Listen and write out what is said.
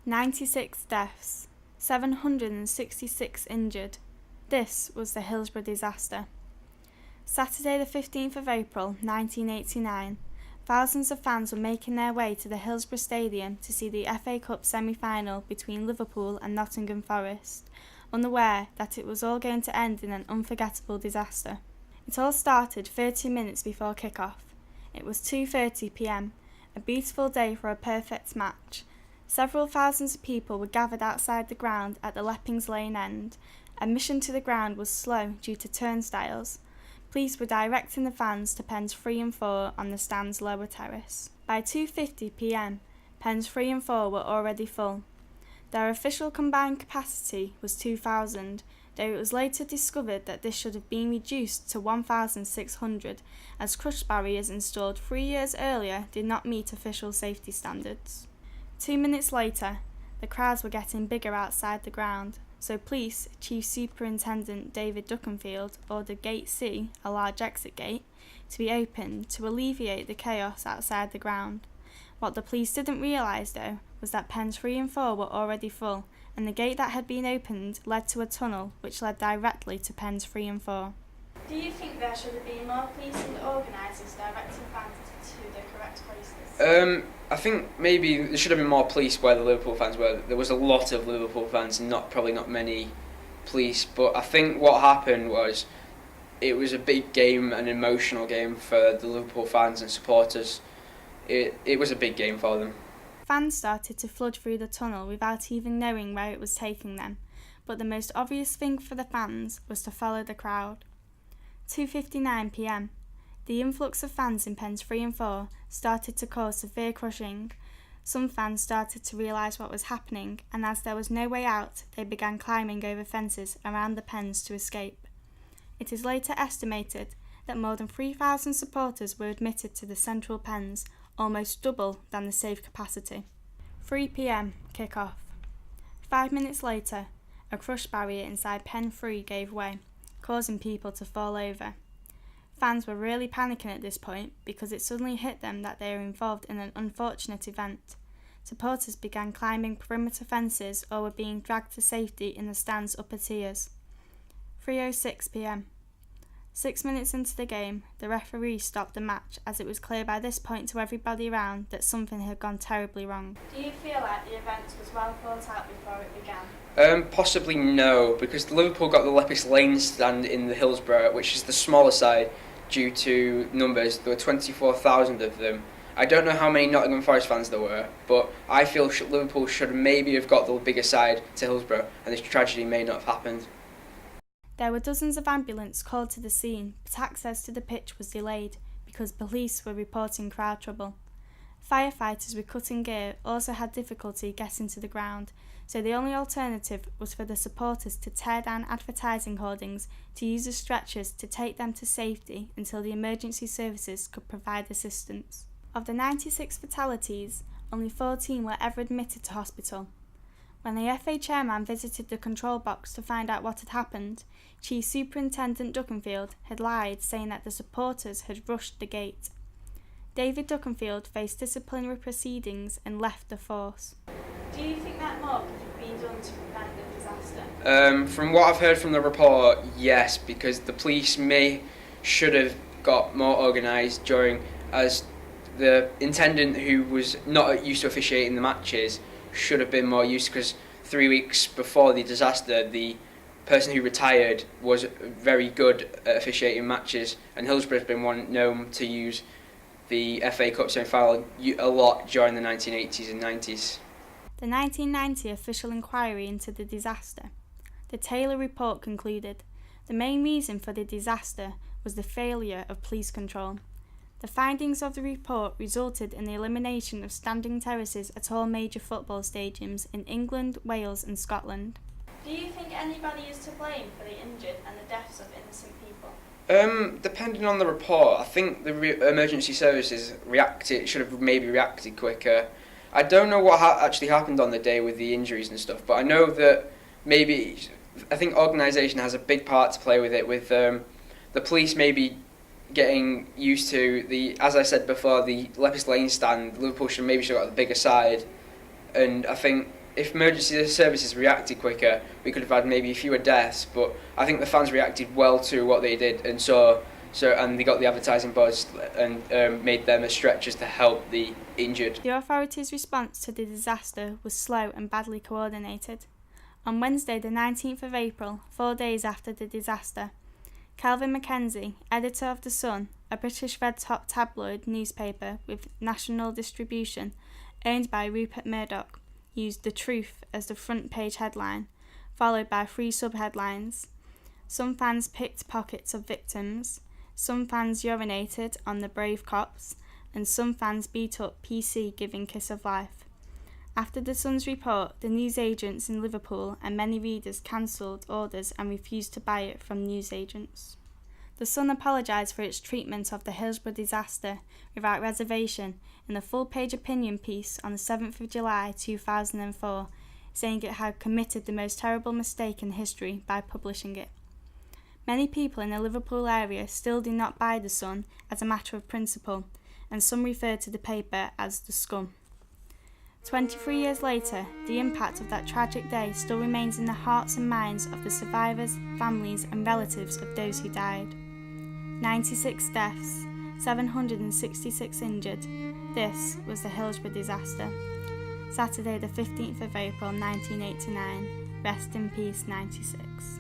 96 deaths, 766 injured. This was the Hillsborough disaster. Saturday the 15th of April 1989, thousands of fans were making their way to the Hillsborough Stadium to see the FA Cup semi-final between Liverpool and Nottingham Forest, unaware that it was all going to end in an unforgettable disaster. It all started 30 minutes before kick-off. It was 2:30 p.m, a beautiful day for a perfect match. Several thousands of people were gathered outside the ground at the Leppings Lane end. Admission to the ground was slow due to turnstiles. Police were directing the fans to pens 3 and 4 on the stand's lower terrace. By 2:50 p.m, pens 3 and 4 were already full. Their official combined capacity was 2,000, though it was later discovered that this should have been reduced to 1,600, as crush barriers installed 3 years earlier did not meet official safety standards. 2 minutes later, the crowds were getting bigger outside the ground, so Police Chief Superintendent David Duckenfield ordered Gate C, a large exit gate, to be opened to alleviate the chaos outside the ground. What the police didn't realise, though, was that pens 3 and 4 were already full, and the gate that had been opened led to a tunnel which led directly to pens 3 and 4. Do you think there should have been more police and organisers directing fans to the correct places? I think maybe there should have been more police where the Liverpool fans were. There was a lot of Liverpool fans and probably not many police, but I think what happened was it was a big game, an emotional game for the Liverpool fans and supporters. It was a big game for them. Fans started to flood through the tunnel without even knowing where it was taking them, but the most obvious thing for the fans was to follow the crowd. 2:59 p.m. The influx of fans in pens 3 and 4 started to cause severe crushing. Some fans started to realise what was happening, and as there was no way out, they began climbing over fences around the pens to escape. It is later estimated that more than 3,000 supporters were admitted to the central pens, almost double than the safe capacity. 3 p.m. kick-off. 5 minutes later, a crush barrier inside pen 3 gave way, causing people to fall over. Fans were really panicking at this point because it suddenly hit them that they were involved in an unfortunate event. Supporters began climbing perimeter fences or were being dragged to safety in the stand's upper tiers. 3:06 p.m. 6 minutes into the game, the referee stopped the match as it was clear by this point to everybody around that something had gone terribly wrong. Do you feel like the event was well thought out before it began? Possibly no, because Liverpool got the Leppings Lane stand in the Hillsborough, which is the smaller side due to numbers. There were 24,000 of them. I don't know how many Nottingham Forest fans there were, but I feel Liverpool should maybe have got the bigger side to Hillsborough, and this tragedy may not have happened. There were dozens of ambulances called to the scene, but access to the pitch was delayed because police were reporting crowd trouble. Firefighters with cutting gear also had difficulty getting to the ground, so the only alternative was for the supporters to tear down advertising hoardings to use the stretchers to take them to safety until the emergency services could provide assistance. Of the 96 fatalities, only 14 were ever admitted to hospital. When the FA chairman visited the control box to find out what had happened, Chief Superintendent Duckenfield had lied, saying that the supporters had rushed the gate. David Duckenfield faced disciplinary proceedings and left the force. Do you think that more could have been done to prevent the disaster? From what I've heard from the report, yes, because the police should have got more organised during, as the intendant who was not used to officiating the matches should have been more used, because 3 weeks before the disaster, the person who retired was very good at officiating matches, and Hillsborough has been one known to use the FA Cup semi-final a lot during the 1980s and 90s. The 1990 official inquiry into the disaster. The Taylor report concluded the main reason for the disaster was the failure of police control. The findings of the report resulted in the elimination of standing terraces at all major football stadiums in England, Wales and Scotland. Do you think anybody is to blame for the injured and the deaths of innocent people? Depending on the report, I think the emergency services should have maybe reacted quicker. I don't know what actually happened on the day with the injuries and stuff, but I know that I think organisation has a big part to play with it, with the police maybe getting used to as I said before, the Leppings Lane stand. Liverpool should have got the bigger side, and I think if emergency services reacted quicker, we could have had maybe fewer deaths. But I think the fans reacted well to what they did, and and they got the advertising buzz and made them as stretchers to help the injured. The authorities' response to the disaster was slow and badly coordinated. On Wednesday, the 19th of April, 4 days after the disaster, Calvin Mackenzie, editor of The Sun, a British red-top tabloid newspaper with national distribution owned by Rupert Murdoch, used "The Truth" as the front-page headline, followed by 3 sub-headlines. Some fans picked pockets of victims, some fans urinated on the brave cops, and some fans beat up PC giving Kiss of Life. After The Sun's report, the newsagents in Liverpool and many readers cancelled orders and refused to buy it from newsagents. The Sun apologised for its treatment of the Hillsborough disaster without reservation in a full-page opinion piece on the 7th of July 2004, saying it had committed the most terrible mistake in history by publishing it. Many people in the Liverpool area still do not buy The Sun as a matter of principle, and some refer to the paper as the scum. 23 years later, the impact of that tragic day still remains in the hearts and minds of the survivors, families and relatives of those who died. 96 deaths, 766 injured. This was the Hillsborough disaster. Saturday the 15th of April 1989. Rest in peace 96.